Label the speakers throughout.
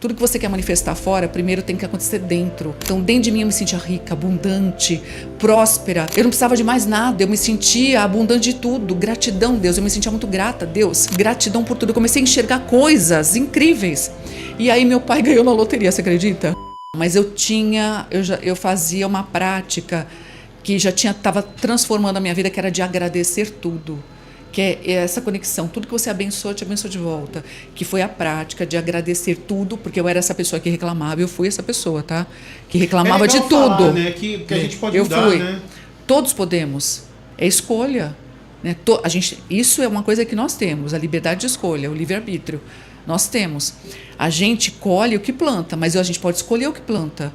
Speaker 1: Tudo que você quer manifestar fora, primeiro tem que acontecer dentro. Então, dentro de mim eu me sentia rica, abundante, próspera. Eu não precisava de mais nada, eu me sentia abundante de tudo. Gratidão, Deus, eu me sentia muito grata, Deus. Gratidão por tudo. Eu comecei a enxergar coisas incríveis. E aí meu pai ganhou na loteria, você acredita? Mas eu fazia uma prática que estava transformando a minha vida, que era de agradecer tudo. Que é essa conexão, tudo que você abençoa, te abençoa de volta. Que foi a prática de agradecer tudo, porque eu era essa pessoa que reclamava, eu fui essa pessoa, tá? Que reclamava de tudo.
Speaker 2: Falar, né? Que a gente pode mudar, né?
Speaker 1: Todos podemos. É escolha. Né? Isso é uma coisa que nós temos, a liberdade de escolha, o livre-arbítrio. Nós temos. A gente colhe o que planta, mas a gente pode escolher o que planta.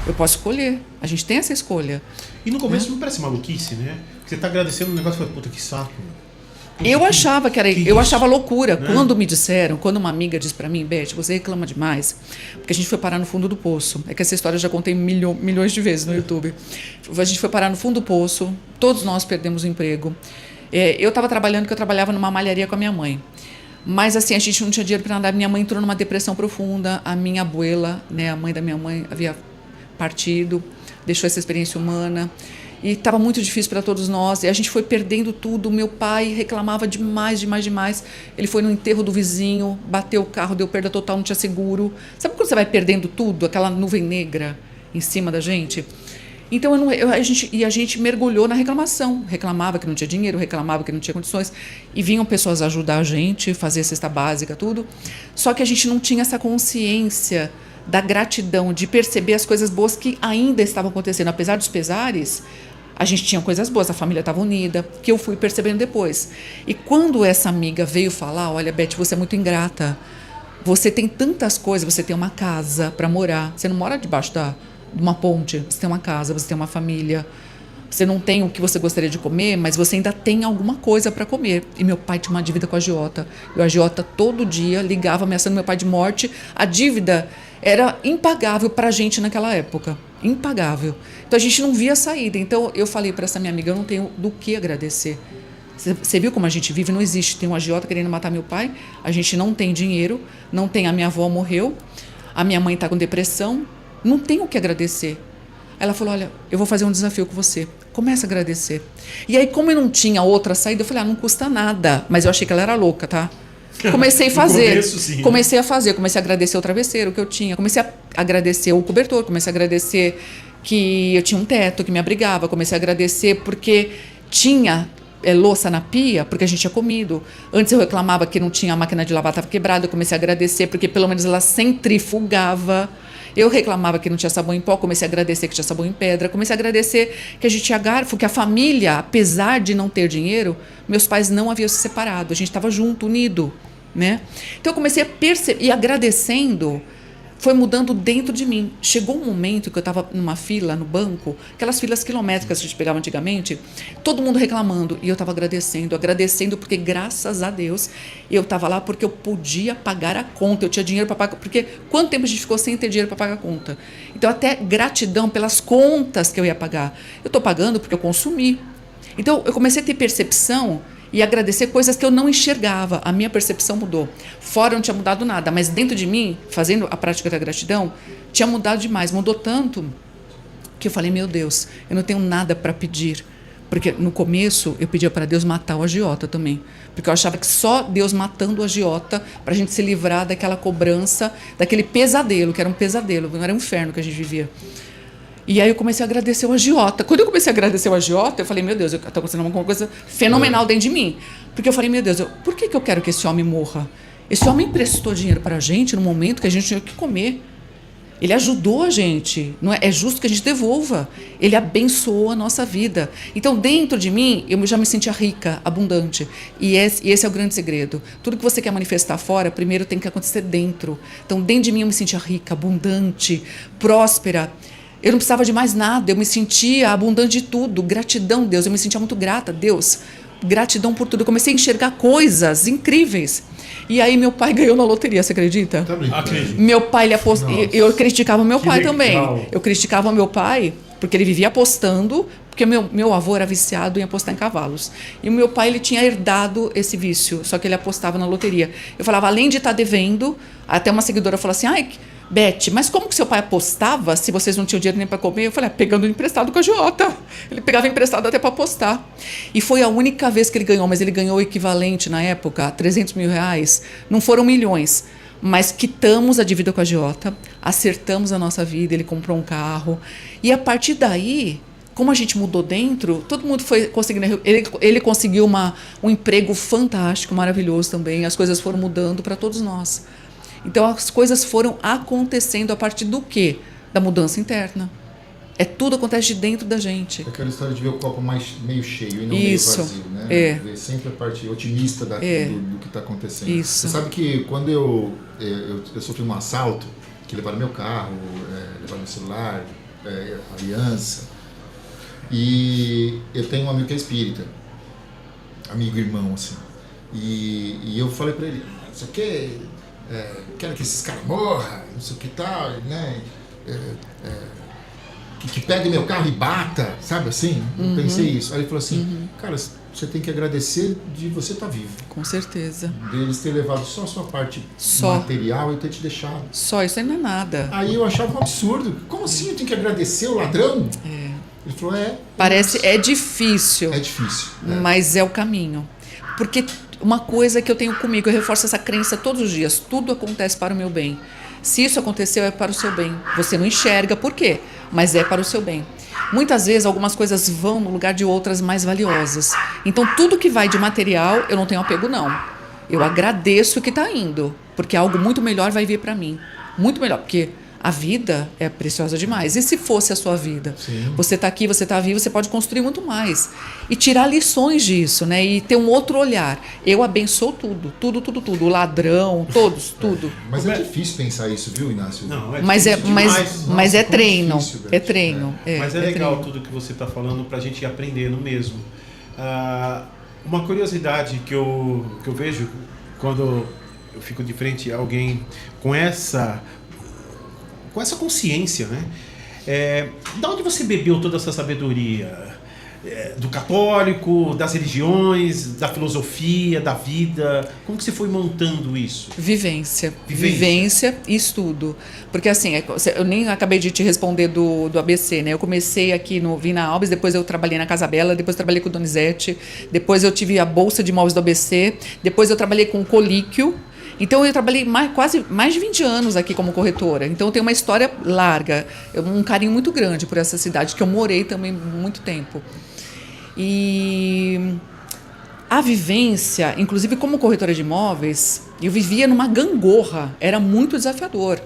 Speaker 1: Eu posso escolher. A gente tem essa escolha.
Speaker 2: E no começo não parece maluquice, né? Você tá agradecendo um negócio e fala, puta, que saco.
Speaker 1: Eu achava loucura, né? Quando uma amiga disse para mim, Beth, você reclama demais, porque a gente foi parar no fundo do poço. É que essa história eu já contei milhões de vezes no YouTube. A gente foi parar no fundo do poço, todos nós perdemos o emprego. Eu estava trabalhando, porque eu trabalhava numa malharia com a minha mãe. Mas assim, a gente não tinha dinheiro para nada. Minha mãe entrou numa depressão profunda. A minha abuela, né, a mãe da minha mãe, havia partido, deixou essa experiência humana. E estava muito difícil para todos nós. E a gente foi perdendo tudo. Meu pai reclamava demais. Ele foi no enterro do vizinho, bateu o carro, deu perda total, não tinha seguro. Sabe quando você vai perdendo tudo? Aquela nuvem negra em cima da gente? Então a gente mergulhou na reclamação. Reclamava que não tinha dinheiro, reclamava que não tinha condições. E vinham pessoas ajudar a gente, fazer a cesta básica, tudo. Só que a gente não tinha essa consciência da gratidão, de perceber as coisas boas que ainda estavam acontecendo. Apesar dos pesares, a gente tinha coisas boas, a família estava unida, que eu fui percebendo depois. E quando essa amiga veio falar, olha, Beth, você é muito ingrata. Você tem tantas coisas, você tem uma casa para morar. Você não mora debaixo de uma ponte, você tem uma casa, você tem uma família. Você não tem o que você gostaria de comer, mas você ainda tem alguma coisa para comer. E meu pai tinha uma dívida com a agiota. E o agiota todo dia ligava ameaçando meu pai de morte. A dívida era impagável para a gente naquela época. Impagável. Então a gente não via saída. Então eu falei para essa minha amiga, eu não tenho do que agradecer. Você viu como a gente vive? Não existe. Tem um agiota querendo matar meu pai. A gente não tem dinheiro. Não tem. A minha avó morreu. A minha mãe está com depressão. Não tem o que agradecer. Ela falou, olha, eu vou fazer um desafio com você. Começa a agradecer. E aí, como eu não tinha outra saída, eu falei, não custa nada. Mas eu achei que ela era louca, tá? Comecei a fazer.
Speaker 2: Começo, sim,
Speaker 1: comecei a fazer. Comecei a agradecer o travesseiro que eu tinha. Comecei a agradecer o cobertor. Comecei a agradecer que eu tinha um teto que me abrigava. Comecei a agradecer porque tinha louça na pia, porque a gente tinha comido. Antes eu reclamava que não tinha, a máquina de lavar estava quebrada. Eu comecei a agradecer porque pelo menos ela centrifugava. Eu reclamava que não tinha sabão em pó, comecei a agradecer que tinha sabão em pedra, comecei a agradecer que a gente tinha garfo, que a família, apesar de não ter dinheiro, meus pais não haviam se separado, a gente estava junto, unido, né? Então eu comecei a perceber, e agradecendo, foi mudando dentro de mim. Chegou um momento que eu estava numa fila no banco, aquelas filas quilométricas que a gente pegava antigamente, todo mundo reclamando, e eu estava agradecendo porque graças a Deus eu estava lá porque eu podia pagar a conta, eu tinha dinheiro para pagar, porque quanto tempo a gente ficou sem ter dinheiro para pagar a conta? Então até gratidão pelas contas que eu ia pagar. Eu estou pagando porque eu consumi. Então eu comecei a ter percepção e agradecer coisas que eu não enxergava. A minha percepção mudou. Fora não tinha mudado nada, mas dentro de mim, fazendo a prática da gratidão, tinha mudado demais. Mudou tanto que eu falei, meu Deus, eu não tenho nada para pedir. Porque no começo eu pedia para Deus matar o agiota também. Porque eu achava que só Deus matando o agiota para a gente se livrar daquela cobrança, daquele pesadelo, que era um pesadelo, não era um inferno que a gente vivia. E aí eu comecei a agradecer o agiota. Quando eu comecei a agradecer o agiota, eu falei, meu Deus, está acontecendo alguma coisa fenomenal dentro de mim. Porque eu falei, meu Deus, por que eu quero que esse homem morra? Esse homem emprestou dinheiro para a gente no momento que a gente tinha que comer. Ele ajudou a gente. Não é justo que a gente devolva. Ele abençoou a nossa vida. Então, dentro de mim, eu já me sentia rica, abundante. E esse é o grande segredo. Tudo que você quer manifestar fora, primeiro tem que acontecer dentro. Então, dentro de mim, eu me sentia rica, abundante, próspera. Eu não precisava de mais nada, eu me sentia abundante de tudo. Gratidão, Deus, eu me sentia muito grata, Deus. Gratidão por tudo. Eu comecei a enxergar coisas incríveis. E aí meu pai ganhou na loteria, você acredita?
Speaker 2: Acredito.
Speaker 1: Meu pai, ele apostou. Eu criticava meu pai
Speaker 2: legal.
Speaker 1: também. Eu criticava meu pai porque ele vivia apostando, porque meu avô era viciado em apostar em cavalos. E o meu pai, ele tinha herdado esse vício, só que ele apostava na loteria. Eu falava, além de estar devendo, até uma seguidora falou assim, ai, Beth, mas como que seu pai apostava se vocês não tinham dinheiro nem para comer? Eu falei, pegando emprestado com a agiota. Ele pegava emprestado até para apostar. E foi a única vez que ele ganhou, mas ele ganhou o equivalente na época a 300 mil reais. Não foram milhões, mas quitamos a dívida com a agiota, acertamos a nossa vida, ele comprou um carro. E a partir daí, como a gente mudou dentro, todo mundo foi conseguindo. Ele conseguiu um emprego fantástico, maravilhoso também. As coisas foram mudando para todos nós. Então, as coisas foram acontecendo a partir do quê? Da mudança interna. Tudo acontece de dentro da gente.
Speaker 3: Aquela história de ver o copo meio cheio e não
Speaker 1: Isso.
Speaker 3: meio vazio, né? Ver sempre a parte otimista do que está acontecendo.
Speaker 1: Isso.
Speaker 3: Você sabe que quando eu sofri um assalto, que levaram meu carro, levaram meu celular, aliança, e eu tenho um amigo que é espírita, amigo irmão, assim, e eu falei para ele, isso aqui... quero que esses caras morram, não sei o que tal, né? Que pegue meu carro e bata, sabe assim? Eu pensei isso. Aí ele falou assim, cara, você tem que agradecer de você estar vivo.
Speaker 1: Com certeza.
Speaker 3: Deles ter levado só a sua parte material e ter te deixado.
Speaker 1: Só, isso aí não é nada.
Speaker 3: Aí eu achava um absurdo. Como assim eu tenho que agradecer o ladrão? Ele falou,
Speaker 1: Parece, é difícil.
Speaker 3: É difícil.
Speaker 1: Mas é o caminho. Porque uma coisa que eu tenho comigo, eu reforço essa crença todos os dias, tudo acontece para o meu bem. Se isso aconteceu, é para o seu bem. Você não enxerga por quê, mas é para o seu bem. Muitas vezes, algumas coisas vão no lugar de outras mais valiosas. Então, tudo que vai de material, eu não tenho apego, não. Eu agradeço o que está indo, porque algo muito melhor vai vir para mim. Muito melhor, porque a vida é preciosa demais. E se fosse a sua vida?
Speaker 3: Sim.
Speaker 1: Você está aqui, você está vivo, você pode construir muito mais. E tirar lições disso, né? E ter um outro olhar. Eu abençoo tudo. Tudo. O ladrão, todos, tudo.
Speaker 3: Mas é difícil pensar isso, viu, Inácio?
Speaker 2: Não,
Speaker 1: mas é treino.
Speaker 3: Difícil,
Speaker 1: é treino.
Speaker 2: Mas é legal
Speaker 1: treino.
Speaker 2: tudo que você está falando para a gente ir aprendendo mesmo. Uma curiosidade que eu vejo quando eu fico de frente a alguém com essa consciência, né? Da onde você bebeu toda essa sabedoria? Do católico, das religiões, da filosofia, da vida? Como que você foi montando isso?
Speaker 1: Vivência e estudo. Porque assim, eu nem acabei de te responder do ABC, né? Eu comecei aqui no Vina Alves, depois eu trabalhei na Casa Bela, depois eu trabalhei com o Donizete, depois eu tive a Bolsa de Imóveis do ABC, depois eu trabalhei com o Colíquio. Então, eu trabalhei quase mais de 20 anos aqui como corretora. Então, eu tenho uma história larga, um carinho muito grande por essa cidade, que eu morei também muito tempo. E a vivência, inclusive como corretora de imóveis, eu vivia numa gangorra, era muito desafiador.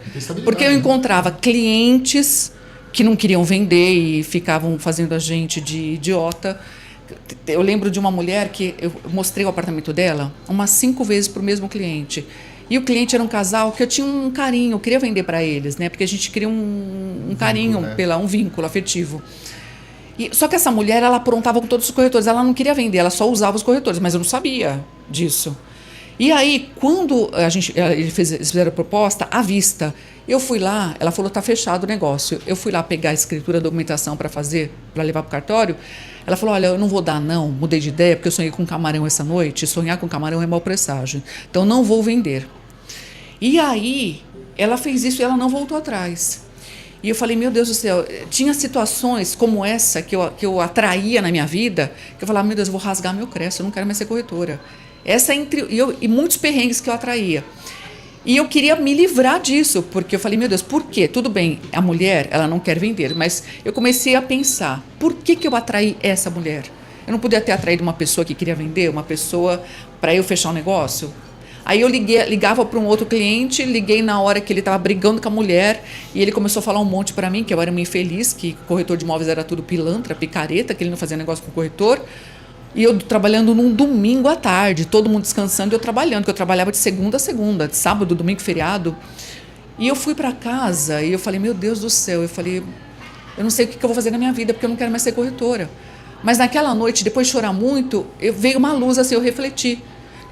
Speaker 1: Porque eu encontrava clientes que não queriam vender e ficavam fazendo a gente de idiota. Eu lembro de uma mulher que eu mostrei o apartamento dela umas 5 vezes para o mesmo cliente. E o cliente era um casal que eu tinha um carinho, eu queria vender para eles, né? Porque a gente queria um carinho, vínculo, né? Um vínculo afetivo. Só que essa mulher, ela aprontava com todos os corretores. Ela não queria vender, ela só usava os corretores, mas eu não sabia disso. E aí, quando eles fizeram a proposta, à vista, eu fui lá, ela falou, tá fechado o negócio. Eu fui lá pegar a escritura, a documentação para levar para o cartório. Ela falou, olha, eu não vou dar não, mudei de ideia, porque eu sonhei com camarão essa noite, sonhar com camarão é mau presságio. Então, não vou vender. E aí, ela fez isso e ela não voltou atrás. E eu falei, meu Deus do céu, tinha situações como essa que eu atraía na minha vida, que eu falava, meu Deus, eu vou rasgar meu crédito, eu não quero mais ser corretora. E muitos perrengues que eu atraía. E eu queria me livrar disso, porque eu falei, meu Deus, por quê? Tudo bem, a mulher, ela não quer vender, mas eu comecei a pensar, por que eu atraí essa mulher? Eu não podia ter atraído uma pessoa que queria vender, uma pessoa para eu fechar um negócio? Aí eu ligava para um outro cliente, liguei na hora que ele estava brigando com a mulher, e ele começou a falar um monte para mim, que eu era uma infeliz, que corretor de imóveis era tudo pilantra, picareta, que ele não fazia negócio com o corretor. E eu trabalhando num domingo à tarde, todo mundo descansando e eu trabalhando, porque eu trabalhava de segunda a segunda, de sábado, domingo, feriado. E eu fui para casa e eu falei, meu Deus do céu, eu não sei o que eu vou fazer na minha vida, porque eu não quero mais ser corretora. Mas naquela noite, depois de chorar muito, veio uma luz assim, eu refleti.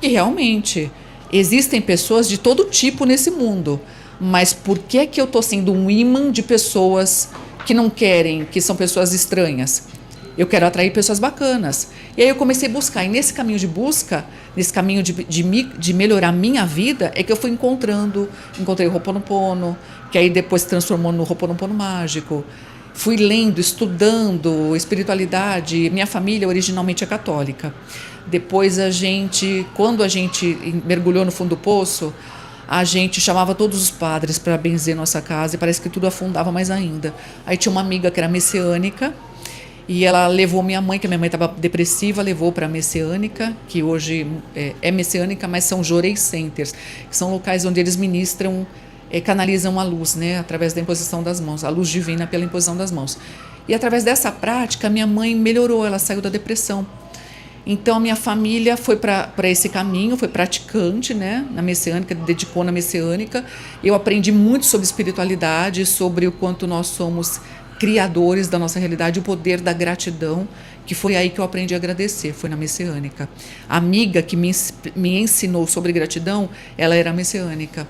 Speaker 1: E realmente, existem pessoas de todo tipo nesse mundo, mas por que eu estou sendo um imã de pessoas que não querem, que são pessoas estranhas. Eu quero atrair pessoas bacanas. E aí eu comecei a buscar. E nesse caminho de busca, nesse caminho de melhorar a minha vida, é que eu fui encontrei o Ho'oponopono, que aí depois se transformou no Ho'oponopono mágico. Fui lendo, estudando espiritualidade. Minha família originalmente é católica. Depois quando a gente mergulhou no fundo do poço, a gente chamava todos os padres para benzer nossa casa e parece que tudo afundava mais ainda. Aí tinha uma amiga que era messiânica, e ela levou minha mãe, que minha mãe estava depressiva, levou para a Messiânica, que hoje é Messiânica, mas são Jorei Centers, que são locais onde eles ministram, canalizam a luz, né, através da imposição das mãos, a luz divina pela imposição das mãos. E através dessa prática, minha mãe melhorou, ela saiu da depressão. Então a minha família foi para esse caminho, foi praticante, né, na Messiânica, dedicou na Messiânica. Eu aprendi muito sobre espiritualidade, sobre o quanto nós somos criadores da nossa realidade, o poder da gratidão, que foi aí que eu aprendi a agradecer, foi na Messiânica. A amiga que me ensinou sobre gratidão, ela era messiânica.